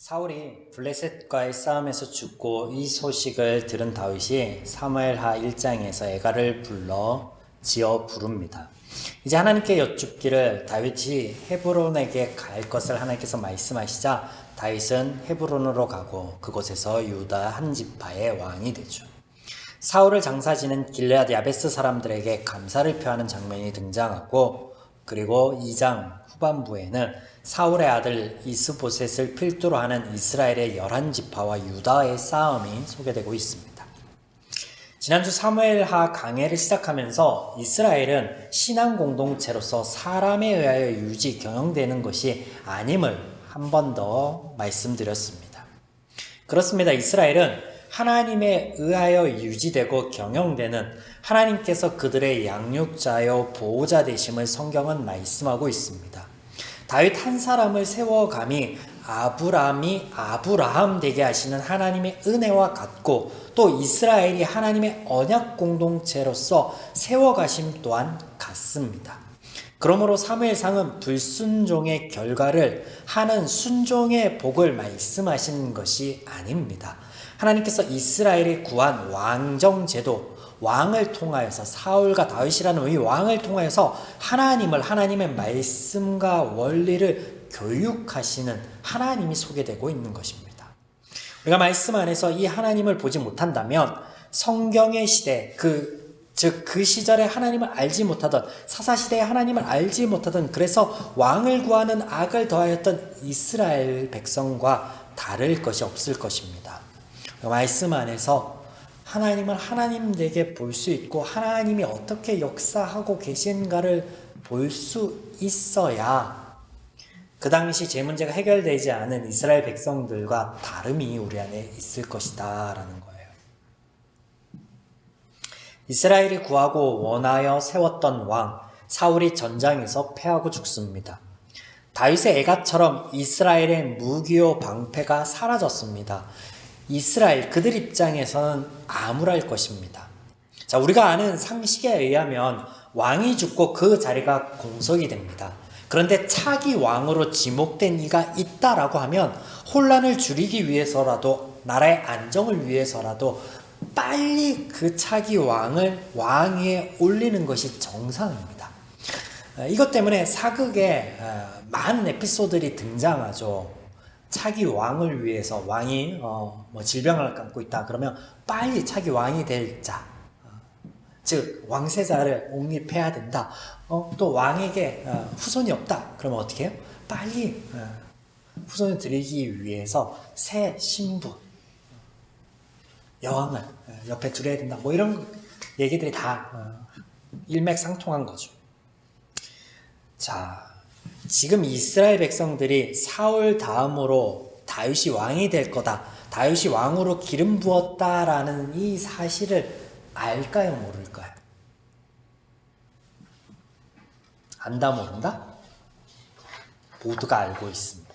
사울이 블레셋과의 싸움에서 죽고 이 소식을 들은 다윗이 사무엘하 1장에서 애가를 불러 지어 부릅니다. 이제 하나님께 여쭙기를 다윗이 헤브론에게 갈 것을 하나님께서 말씀하시자 다윗은 헤브론으로 가고 그곳에서 유다 한 지파의 왕이 되죠. 사울을 장사지는 길르앗 야베스 사람들에게 감사를 표하는 장면이 등장하고, 그리고 2장 후반부에는 사울의 아들 이스보셋을 필두로 하는 이스라엘의 11지파와 유다의 싸움이 소개되고 있습니다. 지난주 사무엘하 강해를 시작하면서 이스라엘은 신앙 공동체로서 사람에 의하여 유지, 경영되는 것이 아님을 한 번 더 말씀드렸습니다. 그렇습니다. 이스라엘은 하나님에 의하여 유지되고 경영되는, 하나님께서 그들의 양육자요 보호자 되심을 성경은 말씀하고 있습니다. 다윗 한 사람을 세워감이 아브라함이 아브라함 되게 하시는 하나님의 은혜와 같고, 또 이스라엘이 하나님의 언약 공동체로서 세워가심 또한 같습니다. 그러므로 사무엘상은 불순종의 결과를 하는 순종의 복을 말씀하신 것이 아닙니다. 하나님께서 이스라엘이 구한 왕정제도, 왕을 통하여서, 사울과 다윗이라는 이 왕을 통하여서 하나님의 말씀과 원리를 교육하시는 하나님이 소개되고 있는 것입니다. 우리가 말씀 안에서 이 하나님을 보지 못한다면 성경의 시대, 즉 그 시절에 하나님을 알지 못하던, 사사시대에 하나님을 알지 못하던, 그래서 왕을 구하는 악을 더하였던 이스라엘 백성과 다를 것이 없을 것입니다. 말씀 안에서 하나님을 하나님 되게 볼 수 있고, 하나님이 어떻게 역사하고 계신가를 볼 수 있어야 그 당시 제 문제가 해결되지 않은 이스라엘 백성들과 다름이 우리 안에 있을 것이다 라는 거예요. 이스라엘이 구하고 원하여 세웠던 왕 사울이 전장에서 패하고 죽습니다. 다윗의 애가처럼 이스라엘의 무기요 방패가 사라졌습니다. 이스라엘, 그들 입장에서는 암울할 것입니다. 자, 우리가 아는 상식에 의하면 왕이 죽고 그 자리가 공석이 됩니다. 그런데 차기 왕으로 지목된 이가 있다라고 하면 혼란을 줄이기 위해서라도, 나라의 안정을 위해서라도 빨리 그 차기 왕을 왕 위에 올리는 것이 정상입니다. 이것 때문에 사극에 많은 에피소드들이 등장하죠. 차기 왕을 위해서, 왕이 질병을 갖고 있다 그러면 빨리 차기 왕이 될 자, 즉 왕세자를 옹립해야 된다. 또 왕에게 후손이 없다 그러면 어떻게 해요? 빨리 후손을 드리기 위해서 새 신부, 여왕을 옆에 두려야 된다. 뭐 이런 얘기들이 다 일맥상통한 거죠. 자, 지금 이스라엘 백성들이 사울 다음으로 다윗이 왕이 될 거다, 다윗이 왕으로 기름 부었다라는 이 사실을 알까요, 모를까요? 안다, 모른다? 모두가 알고 있습니다.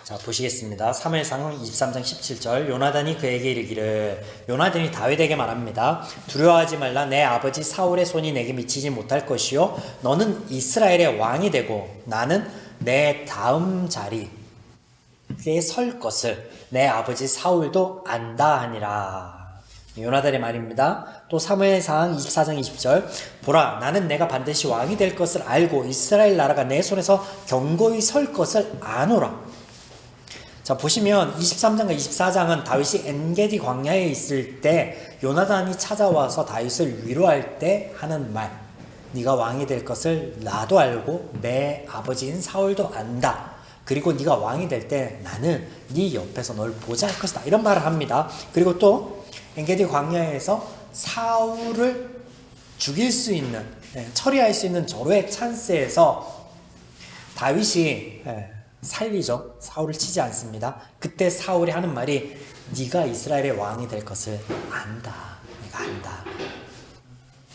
자, 보시겠습니다. 사무엘상 23장 17절, 요나단이 그에게 이르기를, 요나단이 다윗에게 말합니다. 두려워하지 말라. 내 아버지 사울의 손이 내게 미치지 못할 것이요, 너는 이스라엘의 왕이 되고 나는 내 다음 자리에 설 것을 내 아버지 사울도 안다 하니라. 요나단의 말입니다. 또 사무엘상 24장 20절, 보라, 나는 내가 반드시 왕이 될 것을 알고 이스라엘 나라가 내 손에서 견고히 설 것을 아노라. 자, 보시면 23장과 24장은 다윗이 엔게디 광야에 있을 때 요나단이 찾아와서 다윗을 위로할 때 하는 말, 네가 왕이 될 것을 나도 알고 내 아버지인 사울도 안다. 그리고 네가 왕이 될 때 나는 네 옆에서 널 보좌할 것이다. 이런 말을 합니다. 그리고 또 엔게디 광야에서 사울을 죽일 수 있는, 처리할 수 있는 절호의 찬스에서 다윗이 살리죠. 사울을 치지 않습니다. 그때 사울이 하는 말이, 네가 이스라엘의 왕이 될 것을 안다. 내가 안다.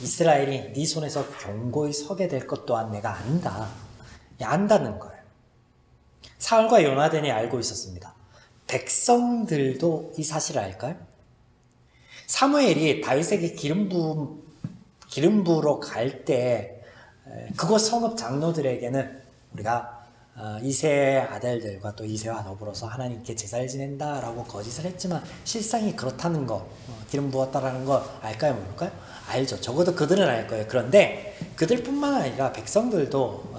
이스라엘이 네 손에서 견고히 서게 될 것 또한 내가 안다. 안다는 거예요. 사울과 요나단이 알고 있었습니다. 백성들도 이 사실을 알까요? 사무엘이 다윗에게 기름 부으러 갈 때 그곳 성읍 장로들에게는 우리가 이새의 아들들과 또 이새와 더불어서 하나님께 제사를 지낸다라고 거짓을 했지만 실상이 그렇다는 거, 기름 부었다라는 거 알까요, 모를까요? 알죠. 적어도 그들은 알 거예요. 그런데 그들뿐만 아니라 백성들도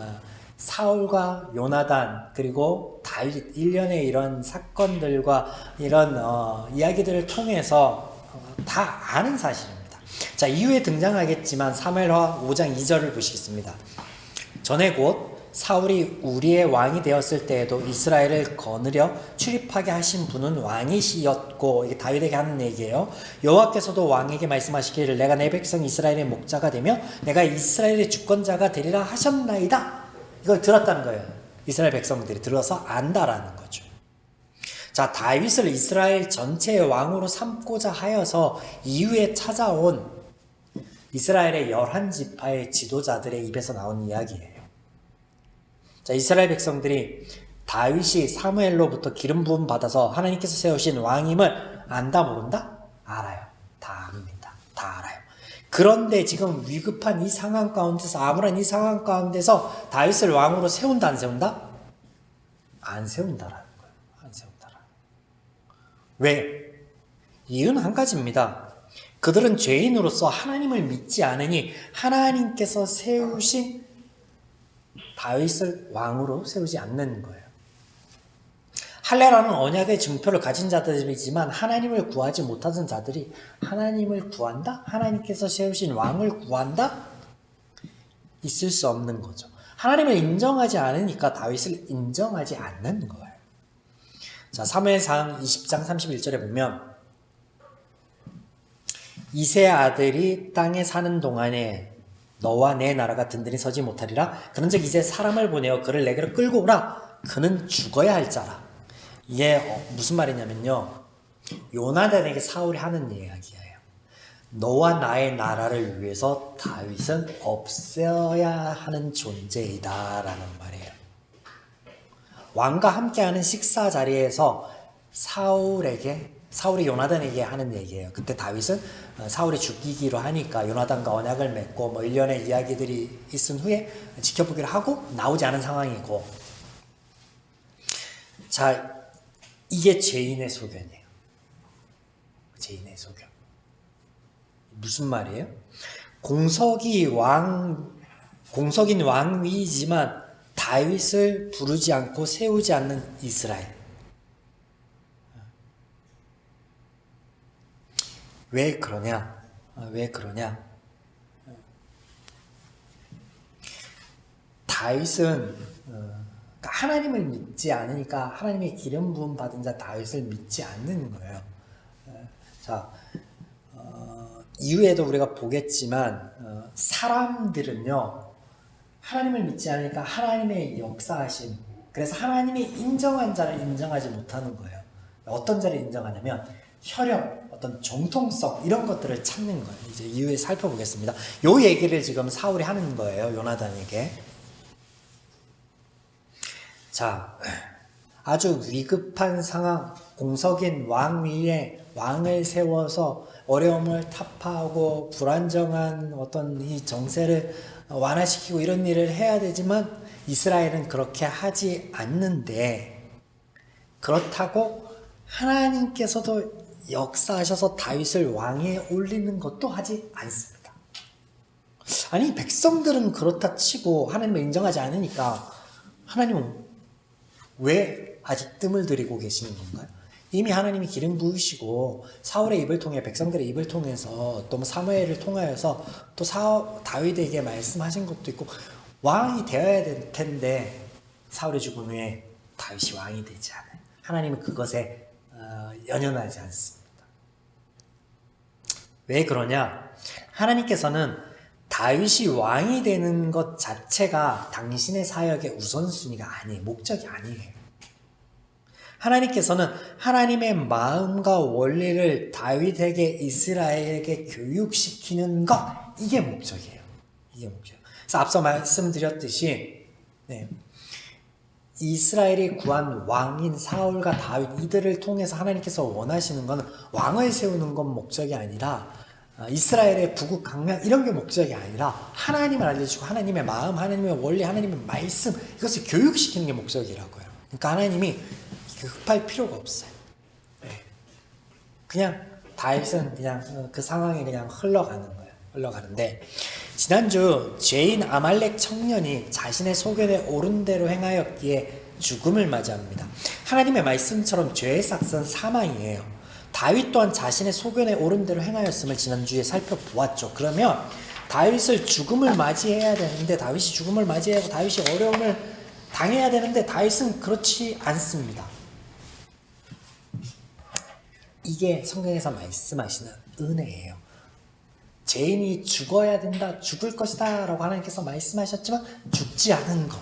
사울과 요나단 그리고 다윗 일련의 이런 사건들과 이런 이야기들을 통해서 다 아는 사실입니다. 자, 이후에 등장하겠지만 사무엘하 5장 2절을 보시겠습니다. 전에 곧 사울이 우리의 왕이 되었을 때에도 이스라엘을 거느려 출입하게 하신 분은 왕이시였고, 이게 다윗에게 하는 얘기예요. 여호와께서도 왕에게 말씀하시기를 내가 내 백성 이스라엘의 목자가 되며 내가 이스라엘의 주권자가 되리라 하셨나이다. 이걸 들었다는 거예요. 이스라엘 백성들이 들어서 안다라는 거죠. 자, 다윗을 이스라엘 전체의 왕으로 삼고자 하여서 이후에 찾아온 이스라엘의 11지파의 지도자들의 입에서 나온 이야기예요. 자, 이스라엘 백성들이 다윗이 사무엘로부터 기름 부음 받아서 하나님께서 세우신 왕임을 안다 모른다? 알아요. 다 압니다. 다 알아요. 그런데 지금 위급한 이 상황 가운데서, 암울한 이 상황 가운데서 다윗을 왕으로 세운다 안 세운다? 안 세운다라는 거예요. 안 세운다라는 거예요. 왜? 이유는 한 가지입니다. 그들은 죄인으로서 하나님을 믿지 않으니 하나님께서 세우신 다윗을 왕으로 세우지 않는 거예요. 할례라는 언약의 증표를 가진 자들이지만 하나님을 구하지 못하던 자들이 하나님을 구한다? 하나님께서 세우신 왕을 구한다? 있을 수 없는 거죠. 하나님을 인정하지 않으니까 다윗을 인정하지 않는 거예요. 자, 사무엘상 20장 31절에 보면 이새의 아들이 땅에 사는 동안에 너와 내 나라가 든든히 서지 못하리라. 그런즉 이제 사람을 보내어 그를 내게로 끌고 오라. 그는 죽어야 할 자라. 이게 무슨 말이냐면요, 요나단에게 사울이 하는 이야기예요. 너와 나의 나라를 위해서 다윗은 없어야 하는 존재이다 라는 말이에요. 왕과 함께하는 식사 자리에서 사울이 요나단에게 하는 얘기예요. 그때 다윗은 사울이 죽이기로 하니까 요나단과 언약을 맺고 뭐 일련의 이야기들이 있은 후에 지켜보기로 하고 나오지 않은 상황이고, 자, 이게 죄인의 소견이에요. 죄인의 소견. 무슨 말이에요? 공석인 왕위이지만 다윗을 부르지 않고 세우지 않는 이스라엘. 왜 그러냐? 왜 그러냐? 다윗은 하나님을 믿지 않으니까 하나님의 기름 부음 받은 자 다윗을 믿지 않는 거예요. 자, 이후에도 우리가 보겠지만 사람들은요, 하나님을 믿지 않으니까 하나님의 역사하심, 그래서 하나님이 인정한 자를 인정하지 못하는 거예요. 어떤 자를 인정하냐면 혈연, 어떤 정통성, 이런 것들을 찾는 거예요. 이제 이후에 살펴보겠습니다. 요 얘기를 지금 사울이 하는 거예요, 요나단에게. 자, 아주 위급한 상황, 공석인 왕 위에 왕을 세워서 어려움을 타파하고 불안정한 어떤 이 정세를 완화시키고 이런 일을 해야 되지만 이스라엘은 그렇게 하지 않는데, 그렇다고 하나님께서도 역사하셔서 다윗을 왕에 올리는 것도 하지 않습니다. 아니, 백성들은 그렇다 치고 하나님을 인정하지 않으니까 하나님은 왜 아직 뜸을 들이고 계시는 건가요? 이미 하나님이 기름 부으시고 사울의 입을 통해, 백성들의 입을 통해서 또 사무엘을 통하여서 또 다윗에게 말씀하신 것도 있고 왕이 되어야 될 텐데 사울의 죽음 후에 다윗이 왕이 되지 않아요. 하나님은 그것에 연연하지 않습니다. 왜 그러냐? 하나님께서는 다윗이 왕이 되는 것 자체가 당신의 사역의 우선순위가 아니에요. 목적이 아니에요. 하나님께서는 하나님의 마음과 원리를 다윗에게, 이스라엘에게 교육시키는 것, 이게 목적이에요. 이게 목적이에요. 그래서 앞서 말씀드렸듯이 이스라엘이 구한 왕인 사울과 다윗, 이들을 통해서 하나님께서 원하시는 것은 왕을 세우는 건 목적이 아니라 이스라엘의 부국 강령 이런 게 목적이 아니라 하나님을 알려주고 하나님의 마음, 하나님의 원리, 하나님의 말씀 이것을 교육시키는 게 목적이라고요. 그러니까 하나님이 급할 필요가 없어요. 그냥 다윗은 그냥 그 상황에 그냥 흘러가는 거예요. 흘러가는데 지난주 죄인 아말렉 청년이 자신의 소견에 옳은 대로 행하였기에 죽음을 맞이합니다. 하나님의 말씀처럼 죄의 삭은 사망이에요. 다윗 또한 자신의 소견에 옳은 대로 행하였음을 지난주에 살펴보았죠. 그러면 다윗을 죽음을 맞이해야 되는데 다윗이 죽음을 맞이하고 다윗이 어려움을 당해야 되는데 다윗은 그렇지 않습니다. 이게 성경에서 말씀하시는 은혜예요. 죄인이 죽어야 된다, 죽을 것이다 라고 하나님께서 말씀하셨지만 죽지 않은 것,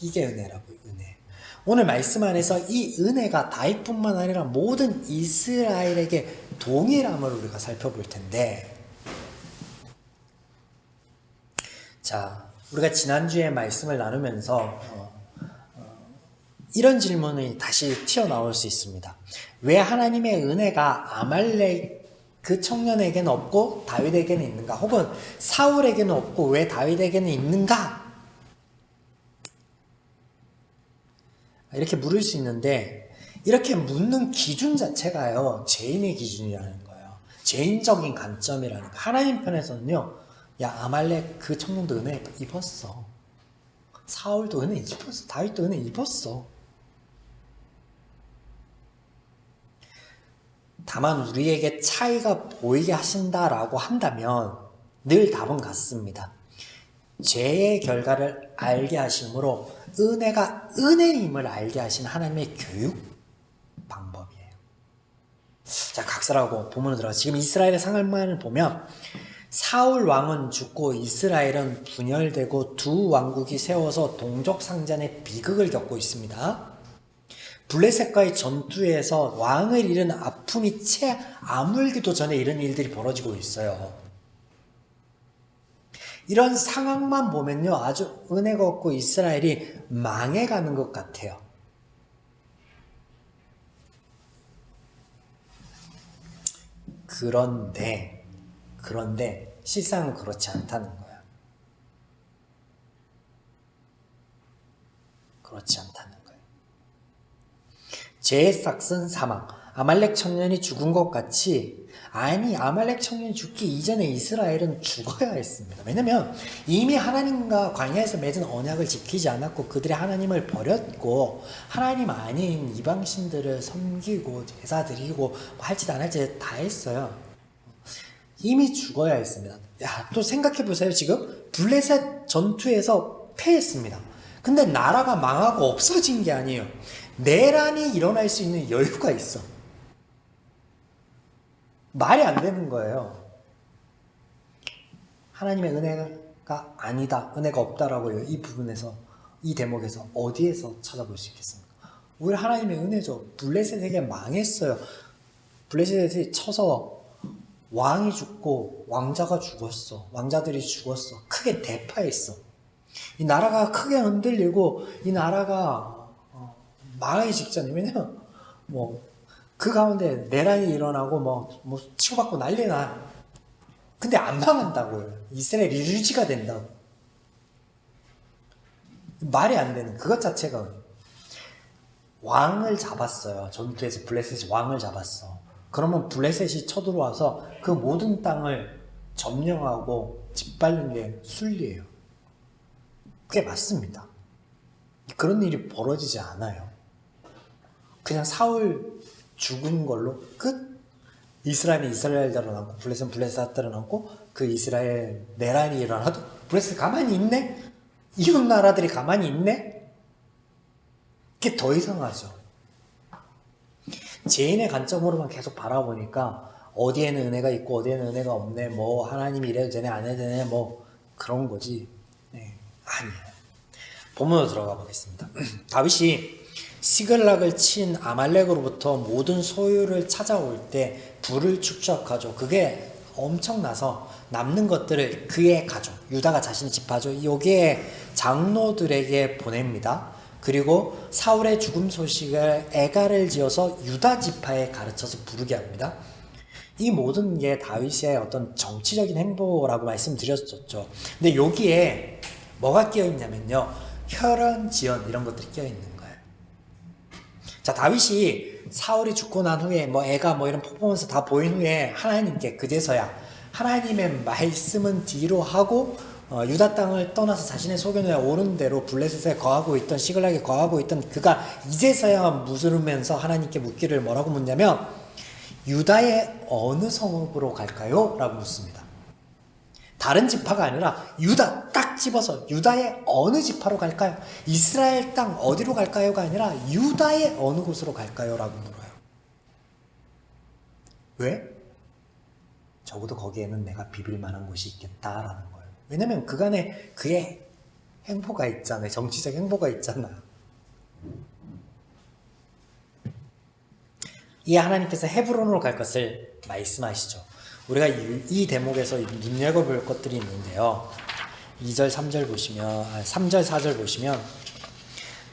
이게 은혜라고요. 은혜. 오늘 말씀 안에서 이 은혜가 다윗뿐만 아니라 모든 이스라엘에게 동일함을 우리가 살펴볼 텐데, 자, 우리가 지난주에 말씀을 나누면서 이런 질문이 다시 튀어나올 수 있습니다. 왜 하나님의 은혜가 아말렉 그 청년에게는 없고 다윗에게는 있는가? 혹은 사울에게는 없고 왜 다윗에게는 있는가? 이렇게 물을 수 있는데 이렇게 묻는 기준 자체가요, 죄인의 기준이라는 거예요. 죄인적인 관점이라는 거예요. 하나님 편에서는요, 야, 아말렉 그 청년도 은혜 입었어. 사울도 은혜 입었어. 다윗도 은혜 입었어. 다만 우리에게 차이가 보이게 하신다라고 한다면 늘 답은 같습니다. 죄의 결과를 알게 하심으로 은혜가 은혜임을 알게 하신 하나님의 교육 방법이에요. 자, 각설하고 본문으로 들어가서 지금 이스라엘의 상황을 보면 사울 왕은 죽고 이스라엘은 분열되고 두 왕국이 세워서 동족상잔의 비극을 겪고 있습니다. 블레셋과의 전투에서 왕을 잃은 아픔이 채 아물기도 전에 이런 일들이 벌어지고 있어요. 이런 상황만 보면요, 아주 은혜가 없고 이스라엘이 망해가는 것 같아요. 그런데 실상은 그렇지 않다는 거야. 그렇지 않다는 거야. 죄의 삭은 사망. 아말렉 청년이 죽은 것 같이, 아니, 아말렉 청년이 죽기 이전에 이스라엘은 죽어야 했습니다. 왜냐면 이미 하나님과 광야에서 맺은 언약을 지키지 않았고 그들의 하나님을 버렸고 하나님 아닌 이방신들을 섬기고 제사 드리고 할 짓 안 할 짓 다 했어요. 이미 죽어야 했습니다. 야, 또 생각해 보세요. 지금 블레셋 전투에서 패했습니다. 근데 나라가 망하고 없어진 게 아니에요. 내란이 일어날 수 있는 여유가 있어. 말이 안 되는 거예요. 하나님의 은혜가 아니다, 은혜가 없다라고요. 이 부분에서, 이 대목에서 어디에서 찾아볼 수 있겠습니까? 오히려 하나님의 은혜죠. 블레셋에게 망했어요. 블레셋이 쳐서 왕이 죽고 왕자가 죽었어. 왕자들이 죽었어. 크게 대파했어. 이 나라가 크게 흔들리고 이 나라가 망하기 직전에, 왜냐면 그 가운데 내란이 일어나고 치고받고 난리나. 근데 안 망한다고요. 이스라엘이 유지가 된다고. 말이 안 되는 그것 자체가. 왕을 잡았어요. 전투에서 블레셋이 왕을 잡았어. 그러면 블레셋이 쳐들어와서 그 모든 땅을 점령하고 짓밟는 게 순리예요. 그게 맞습니다. 그런 일이 벌어지지 않아요. 그냥 사울 죽은 걸로 끝. 이스라엘은 이스라엘대로 남고 블레셋은 블레셋대로 남고 그 이스라엘 내란이 일어나도 블레셋 가만히 있네? 이웃 나라들이 가만히 있네? 그게 더 이상하죠. 죄인의 관점으로만 계속 바라보니까 어디에는 은혜가 있고 어디에는 은혜가 없네, 하나님이 이래도 되네 안 해도 되네, 그런 거지. 네, 아니에요. 본문으로 들어가 보겠습니다. 다윗이 시글락을 친 아말렉으로부터 모든 소유를 찾아올 때 부를 축적하죠. 그게 엄청나서 남는 것들을 그의 가족, 유다가 자신이 집하죠. 여기에 장로들에게 보냅니다. 그리고 사울의 죽음 소식을 애가를 지어서 유다 지파에 가르쳐서 부르게 합니다. 이 모든 게 다윗의 어떤 정치적인 행보라고 말씀드렸었죠. 근데 여기에 뭐가 끼어 있냐면요, 혈연, 지연 이런 것들이 끼어 있는 거예요. 자, 다윗이 사울이 죽고 난 후에 애가 이런 퍼포먼스 다 보인 후에 하나님께 그제서야 하나님의 말씀은 뒤로 하고 유다 땅을 떠나서 자신의 소견에 오른 대로 블레셋에 거하고 있던 시글락에 거하고 있던 그가 이제서야 물으면서 하나님께 묻기를 뭐라고 묻냐면 유다의 어느 성읍으로 갈까요? 라고 묻습니다. 다른 지파가 아니라 유다 딱 집어서 유다의 어느 지파로 갈까요? 이스라엘 땅 어디로 갈까요가 아니라 유다의 어느 곳으로 갈까요? 라고 물어요. 왜? 적어도 거기에는 내가 비빌 만한 곳이 있겠다라는 거예요. 왜냐면 그간에 그의 행보가 있잖아요. 정치적 행보가 있잖아요. 이 하나님께서 헤브론으로 갈 것을 말씀하시죠. 우리가 이 대목에서 눈여겨볼 것들이 있는데요. 2절, 3절 보시면, 3절, 4절 보시면,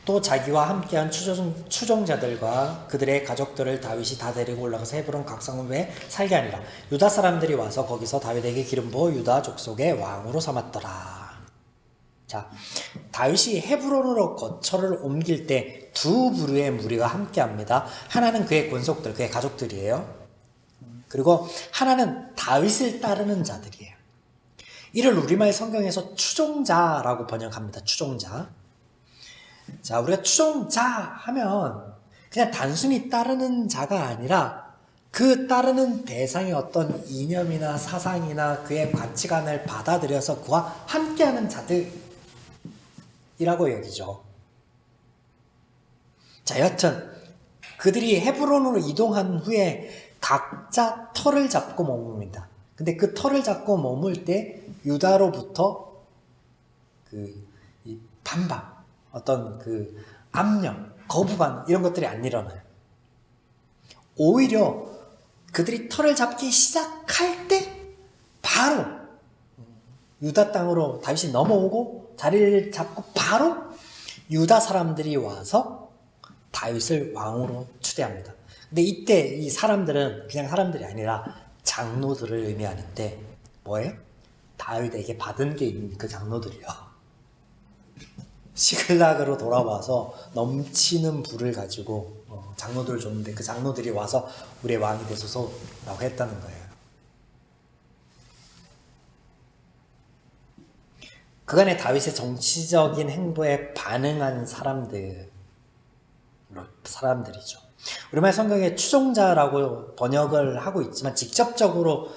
또 자기와 함께한 추종자들과 그들의 가족들을 다윗이 다 데리고 올라가서 헤브론 각 성읍에 살게 하니라. 유다 사람들이 와서 거기서 다윗에게 기름 부어 유다 족속의 왕으로 삼았더라. 자, 다윗이 헤브론으로 거처를 옮길 때 두 부류의 무리가 함께합니다. 하나는 그의 권속들, 그의 가족들이에요. 그리고 하나는 다윗을 따르는 자들이에요. 이를 우리말 성경에서 추종자라고 번역합니다. 추종자. 자, 우리가 추종자 하면 그냥 단순히 따르는 자가 아니라 그 따르는 대상의 어떤 이념이나 사상이나 그의 가치관을 받아들여서 그와 함께하는 자들이라고 여기죠. 자, 여튼 그들이 헤브론으로 이동한 후에 각자 터를 잡고 머뭅니다. 근데 그 터를 잡고 머물 때 유다로부터 이 반박, 어떤 압력, 거부반 이런 것들이 안 일어나요. 오히려 그들이 터를 잡기 시작할 때 바로 유다 땅으로 다윗이 넘어오고 자리를 잡고 바로 유다 사람들이 와서 다윗을 왕으로 추대합니다. 근데 이때 이 사람들은 그냥 사람들이 아니라 장로들을 의미하는데 뭐예요? 다윗에게 받은 게 있는 그 장로들이요. 시글락으로 돌아와서 넘치는 불을 가지고 장로들을 줬는데 그 장로들이 와서 우리의 왕이 되소서라고 했다는 거예요. 그간의 다윗의 정치적인 행보에 반응한 사람들이죠. 우리말 성경에 추종자라고 번역을 하고 있지만 직접적으로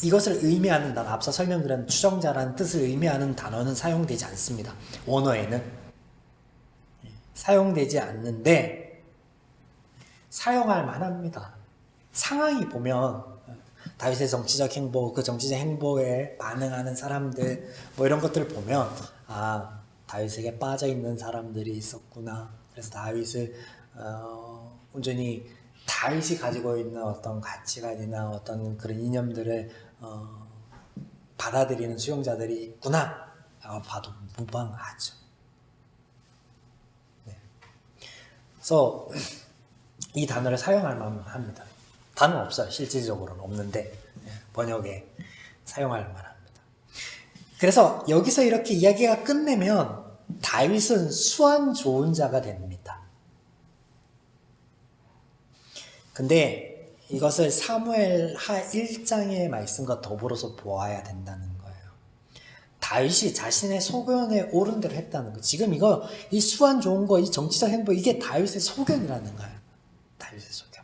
이것을 의미하는 단어, 앞서 설명드린 추종자라는 뜻을 의미하는 단어는 사용되지 않습니다. 원어에는 사용되지 않는데 사용할 만합니다. 상황이 보면 다윗의 정치적 행보, 그 정치적 행보에 반응하는 사람들 이런 것들을 보면 다윗에게 빠져있는 사람들이 있었구나. 그래서 다윗을 온전히 다윗이 가지고 있는 어떤 가치관이나 어떤 그런 이념들을 받아들이는 수용자들이 있구나 라고 봐도 무방하죠. 네. 그래서 이 단어를 사용할 만합니다. 단어는 없어요. 실질적으로는 없는데 번역에 사용할 만합니다. 그래서 여기서 이렇게 이야기가 끝내면 다윗은 수완 좋은 자가 됩니다. 근데 이것을 사무엘하 1장의 말씀과 더불어서 보아야 된다는 거예요. 다윗이 자신의 소견에 옳은 대로 했다는 거예요. 지금 이 수완 좋은 거, 이 정치적 행보, 이게 다윗의 소견이라는 거예요. 다윗의 소견.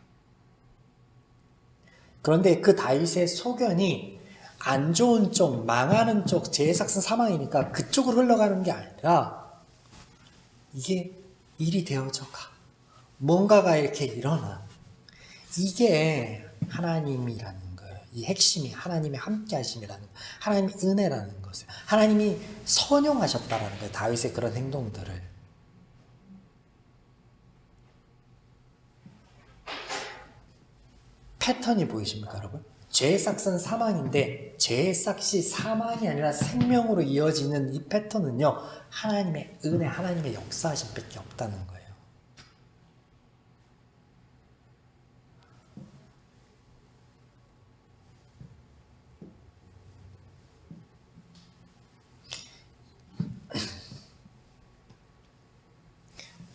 그런데 그 다윗의 소견이 안 좋은 쪽, 망하는 쪽, 제사상 사망이니까 그쪽으로 흘러가는 게 아니라 이게 일이 되어져 가. 뭔가가 이렇게 일어나. 이게 하나님이라는 거예요. 이 핵심이 하나님의 함께 하심이라는 거예요. 하나님의 은혜라는 것을. 하나님이 선용하셨다라는 거예요. 다윗의 그런 행동들을. 패턴이 보이십니까, 여러분? 죄의 삭은 사망인데 죄의 삭이 사망이 아니라 생명으로 이어지는 이 패턴은요, 하나님의 은혜, 하나님의 역사하심밖에 없다는 거예요.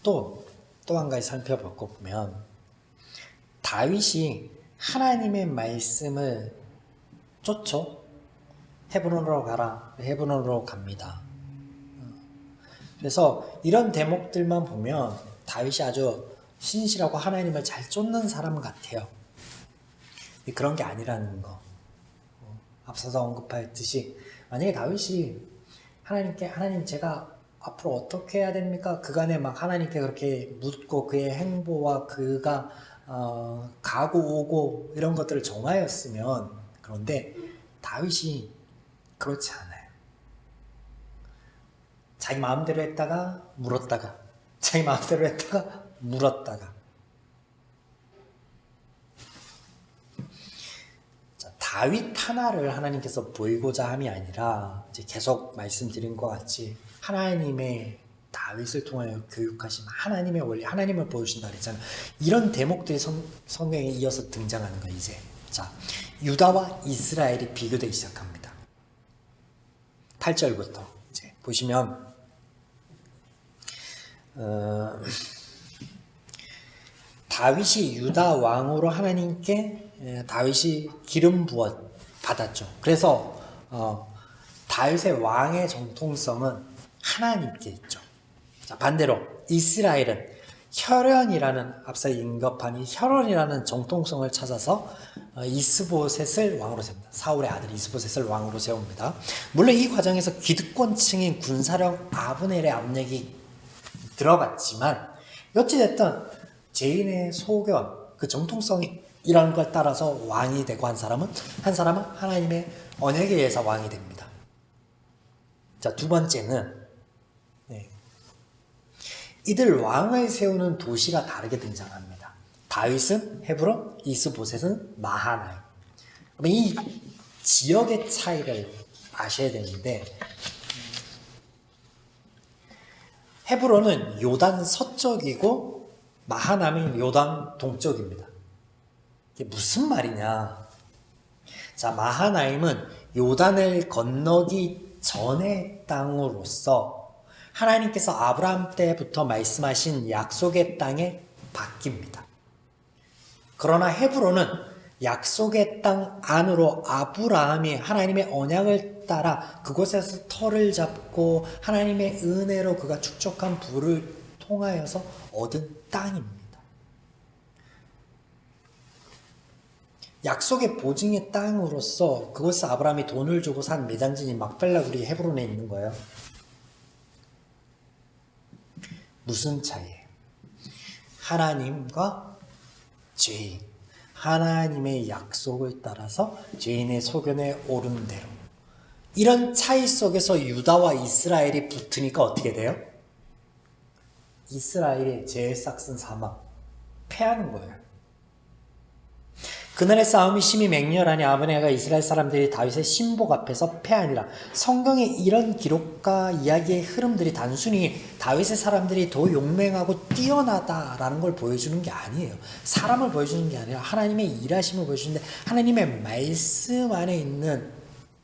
또 한 가지 살펴보고 보면 다윗이 하나님의 말씀을 쫓죠. 헤브론으로 가라. 헤브론으로 갑니다. 그래서 이런 대목들만 보면 다윗이 아주 신실하고 하나님을 잘 쫓는 사람 같아요. 그런 게 아니라는 거. 앞서서 언급했듯이 만약에 다윗이 하나님께 하나님 제가 앞으로 어떻게 해야 됩니까? 그간에 막 하나님께 그렇게 묻고 그의 행보와 그가 가고 오고 이런 것들을 정하였으면, 그런데 다윗이 그렇지 않아요. 자기 마음대로 했다가 물었다가 자기 마음대로 했다가 물었다가. 자, 다윗 하나를 하나님께서 보이고자 함이 아니라 이제 계속 말씀드린 것 같이 하나님의 다윗을 통하여 교육하심, 하나님의 원리, 하나님을 보여주신다 그랬잖아요. 이런 대목들이 성경에 이어서 등장하는 거예요. 이제 자, 유다와 이스라엘이 비교되기 시작합니다. 8절부터 이제 보시면 다윗이 유다 왕으로 하나님께 다윗이 기름 부어 받았죠. 그래서 다윗의 왕의 정통성은 하나님께 있죠. 자, 반대로 이스라엘은 혈연이라는, 앞서 인급한 이 혈연이라는 정통성을 찾아서 이스보셋을 왕으로 세웁니다. 사울의 아들 이스보셋을 왕으로 세웁니다. 물론 이 과정에서 기득권층인 군사령 아브넬의 압력이 들어갔지만 어찌됐든 죄인의 소견, 그 정통성이라는 걸 따라서 왕이 되고 한 사람은 하나님의 언약에 의해서 왕이 됩니다. 자, 두 번째는 이들 왕을 세우는 도시가 다르게 등장합니다. 다윗은 헤브론, 이스보셋은 마하나임. 이 지역의 차이를 아셔야 되는데, 헤브론은 요단 서쪽이고 마하나임은 요단 동쪽입니다. 이게 무슨 말이냐? 자, 마하나임은 요단을 건너기 전의 땅으로서 하나님께서 아브라함 때부터 말씀하신 약속의 땅에 바뀝니다. 그러나 헤브론은 약속의 땅 안으로 아브라함이 하나님의 언약을 따라 그곳에서 터를 잡고 하나님의 은혜로 그가 축적한 부를 통하여서 얻은 땅입니다. 약속의 보증의 땅으로서 그곳에서 아브라함이 돈을 주고 산 매장진이 막벨라굴이 헤브론에 있는 거예요. 무슨 차이예요? 하나님과 죄인, 하나님의 약속을 따라서 죄인의 소견에 오른 대로, 이런 차이 속에서 유다와 이스라엘이 붙으니까 어떻게 돼요? 이스라엘이 제일 싹슨 사막, 패하는 거예요. 그날의 싸움이 심히 맹렬하니 아브네가 이스라엘 사람들이 다윗의 신복 앞에서 패하니라. 성경의 이런 기록과 이야기의 흐름들이 단순히 다윗의 사람들이 더 용맹하고 뛰어나다라는 걸 보여주는 게 아니에요. 사람을 보여주는 게 아니라 하나님의 일하심을 보여주는데, 하나님의 말씀 안에 있는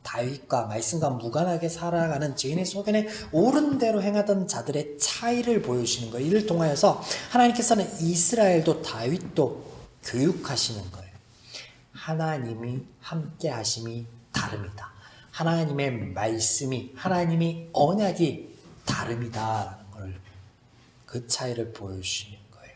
다윗과 말씀과 무관하게 살아가는 죄인의 소견에 옳은 대로 행하던 자들의 차이를 보여주시는 거예요. 이를 통하여서 하나님께서는 이스라엘도 다윗도 교육하시는 거예요. 하나님이 함께 하심이 다릅니다. 하나님의 말씀이, 하나님의 언약이 다릅니다라는 걸, 그 차이를 보여주시는 거예요.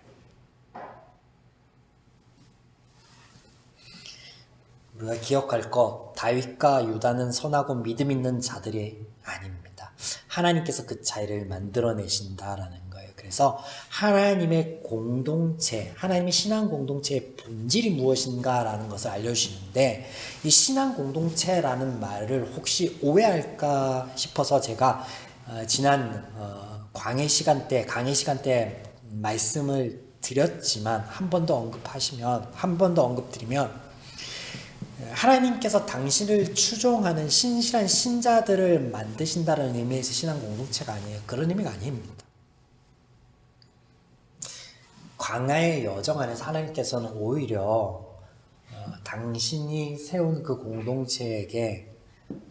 우리가 기억할 것, 다윗과 유다는 선하고 믿음 있는 자들이 아닙니다. 하나님께서 그 차이를 만들어내신다라는 거예요. 그래서 하나님의 공동체, 하나님의 신앙 공동체의 본질이 무엇인가라는 것을 알려주시는데, 이 신앙 공동체라는 말을 혹시 오해할까 싶어서 제가 지난 강의 시간 때 말씀을 드렸지만, 한 번 더 언급드리면, 하나님께서 당신을 추종하는 신실한 신자들을 만드신다는 의미에서 신앙 공동체가 아니에요. 그런 의미가 아닙니다. 광야의 여정 안에서 하나님께서는 오히려 당신이 세운 그 공동체에게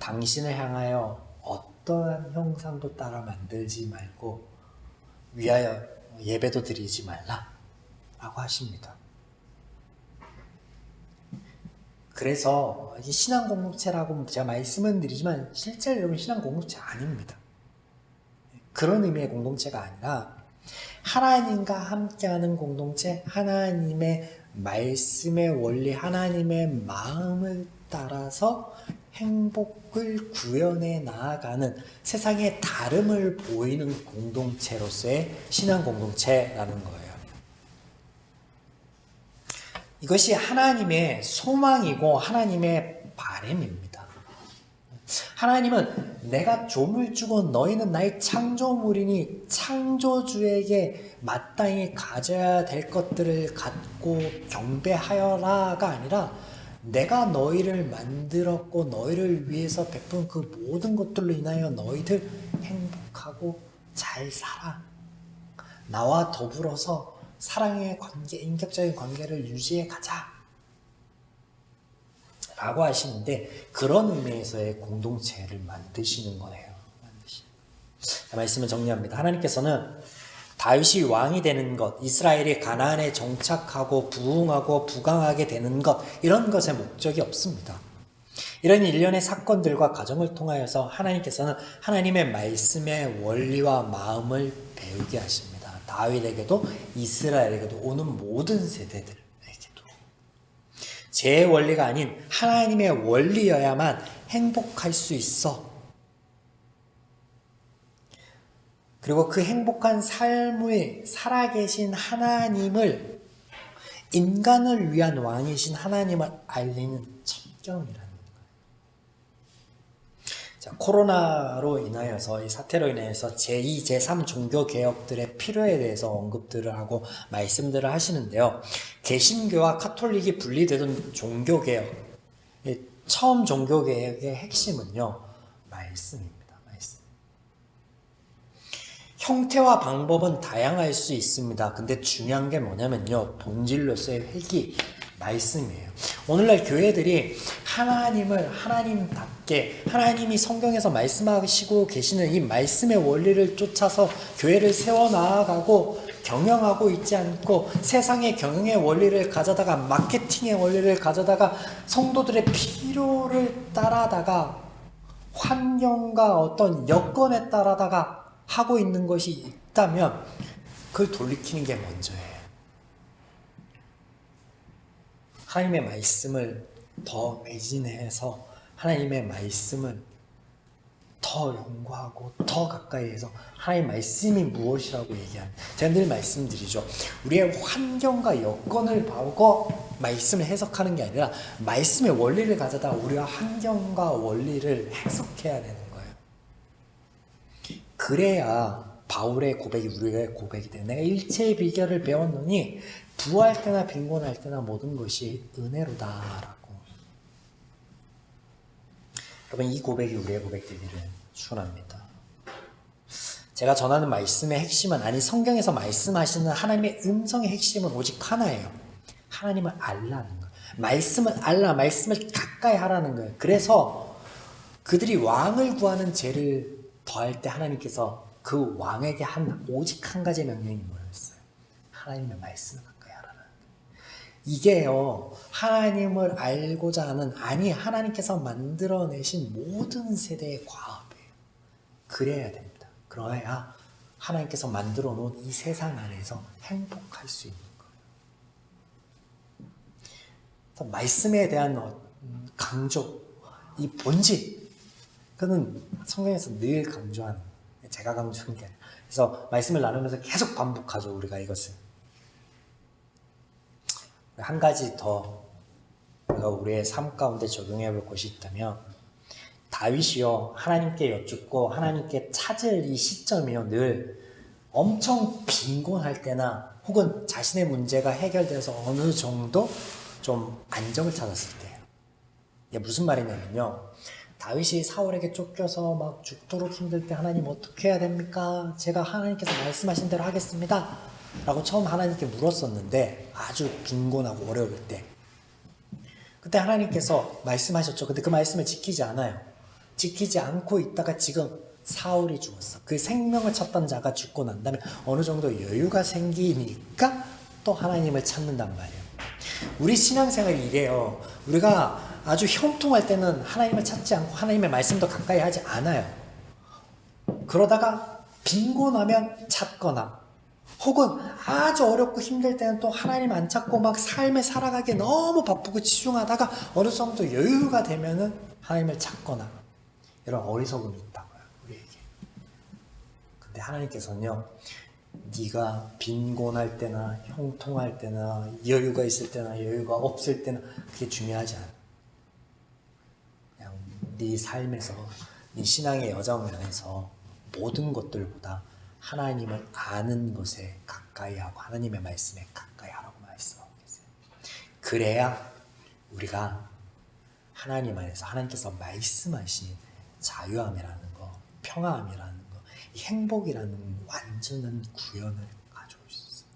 당신을 향하여 어떠한 형상도 따라 만들지 말고 위하여 예배도 드리지 말라 라고 하십니다. 그래서 이 신앙 공동체라고 제가 말씀은 드리지만 실제로 여러분 신앙 공동체 아닙니다. 그런 의미의 공동체가 아니라 하나님과 함께하는 공동체, 하나님의 말씀의 원리, 하나님의 마음을 따라서 행복을 구현해 나아가는 세상의 다름을 보이는 공동체로서의 신앙 공동체라는 거예요. 이것이 하나님의 소망이고 하나님의 바람입니다. 하나님은 내가 조물 주고 너희는 나의 창조물이니 창조주에게 마땅히 가져야 될 것들을 갖고 경배하여라가 아니라 내가 너희를 만들었고 너희를 위해서 베푼 그 모든 것들로 인하여 너희들 행복하고 잘 살아. 나와 더불어서 사랑의 관계, 인격적인 관계를 유지해 가자 라고 하시는데 그런 의미에서의 공동체를 만드시는 거예요. 말씀을 정리합니다. 하나님께서는 다윗이 왕이 되는 것, 이스라엘이 가나안에 정착하고 부흥하고 부강하게 되는 것, 이런 것에 목적이 없습니다. 이런 일련의 사건들과 과정을 통하여서 하나님께서는 하나님의 말씀의 원리와 마음을 배우게 하십니다. 다윗에게도 이스라엘에게도 오는 모든 세대들에게도. 제 원리가 아닌 하나님의 원리여야만 행복할 수 있어. 그리고 그 행복한 삶을 살아계신 하나님을, 인간을 위한 왕이신 하나님을 알리는 첩경이라는 거예요. 자, 코로나로 인하여서, 이 사태로 인해서 제2, 제3 종교개혁들의 필요에 대해서 언급들을 하고 말씀들을 하시는데요. 개신교와 카톨릭이 분리되던 종교개혁, 처음 종교개혁의 핵심은요, 말씀입니다. 형태와 방법은 다양할 수 있습니다. 근데 중요한 게 뭐냐면요, 본질로서의 핵이 말씀이에요. 오늘날 교회들이 하나님을 하나님답게, 하나님이 성경에서 말씀하시고 계시는 이 말씀의 원리를 쫓아서 교회를 세워나가고 경영하고 있지 않고 세상의 경영의 원리를 가져다가, 마케팅의 원리를 가져다가 성도들의 필요를 따라다가 환경과 어떤 여건에 따라다가 하고 있는 것이 있다면 그걸 돌이키는 게 먼저예요. 하나님의 말씀을 더 매진해서 하나님의 말씀을 더 연구하고 더 가까이 해서 하나님의 말씀이 무엇이라고 얘기합니다. 제가 늘 말씀드리죠. 우리의 환경과 여건을 보고 말씀을 해석하는 게 아니라 말씀의 원리를 가져다 우리와 환경과 원리를 해석해야 되는 거예요. 그래야 바울의 고백이 우리의 고백이 돼요. 내가 일체의 비결을 배웠노니 부할 때나 빈곤할 때나 모든 것이 은혜로다라고. 여러분, 이 고백이 우리의 고백 되기를 축원합니다. 제가 전하는 말씀의 핵심은, 아니 성경에서 말씀하시는 하나님의 음성의 핵심은 오직 하나예요. 하나님을 알라는 거예요. 말씀을 알라, 말씀을 가까이 하라는 거예요. 그래서 그들이 왕을 구하는 죄를 더할 때 하나님께서 그 왕에게 오직 한 가지 명령이 뭐였어요? 하나님의 말씀을 가까이 하라는 거예요. 이게요, 하나님을 알고자 하는, 아니 하나님께서 만들어내신 모든 세대의 과업이에요. 그래야 됩니다. 그래야 하나님께서 만들어 놓은 이 세상 안에서 행복할 수 있는 거예요. 말씀에 대한 강조, 이 본질, 그는 성경에서 늘 강조하는, 제가 강조하는 게 아니라. 그래서 말씀을 나누면서 계속 반복하죠, 우리가 이것을. 한 가지 더 우리가 우리의 삶 가운데 적용해 볼 것이 있다면, 다윗이요, 하나님께 여쭙고 하나님께 찾을 이 시점이요, 늘 엄청 빈곤할 때나 혹은 자신의 문제가 해결돼서 어느 정도 좀 안정을 찾았을 때예요. 이게 무슨 말이냐면요, 다윗이 사울에게 쫓겨서 막 죽도록 힘들 때 하나님 어떻게 해야 됩니까? 제가 하나님께서 말씀하신 대로 하겠습니다 라고 처음 하나님께 물었었는데, 아주 빈곤하고 어려울 때 그때 하나님께서 말씀하셨죠. 근데 그 말씀을 지키지 않아요. 지키지 않고 있다가 지금 사울이 죽었어. 그 생명을 찾던 자가 죽고 난 다음에 어느 정도 여유가 생기니까 또 하나님을 찾는단 말이에요. 우리 신앙생활이 이래요. 우리가 아주 형통할 때는 하나님을 찾지 않고 하나님의 말씀도 가까이 하지 않아요. 그러다가 빈곤하면 찾거나 혹은 아주 어렵고 힘들 때는 또 하나님 안 찾고 막 삶에 살아가기에 너무 바쁘고 치중하다가 어느 정도 여유가 되면은 하나님을 찾거나 이런 어리석음이 있다고요, 우리에게. 근데 하나님께서는요, 네가 빈곤할 때나 형통할 때나 여유가 있을 때나 여유가 없을 때나 그게 중요하지 않아. 그냥 네 삶에서 네 신앙의 여정에서 모든 것들보다 하나님을 아는 것에 가까이 하고 하나님의 말씀에 가까이 하라고 말씀하고 계세요. 그래야 우리가 하나님 안에서 하나님께서 말씀하신 자유함이라는 거, 평화함이라는 거, 이 행복이라는 완전한 구현을 가져올 수 있어요.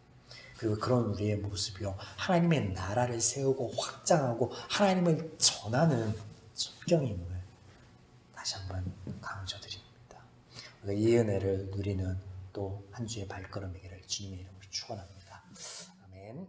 그리고 그런 우리의 모습이요, 하나님의 나라를 세우고 확장하고 하나님을 전하는 성경임을 다시 한번 강조드립니다. 우리가 이 은혜를 누리는 또 한 주의 발걸음이기를 주님의 이름으로 축원합니다. 아멘.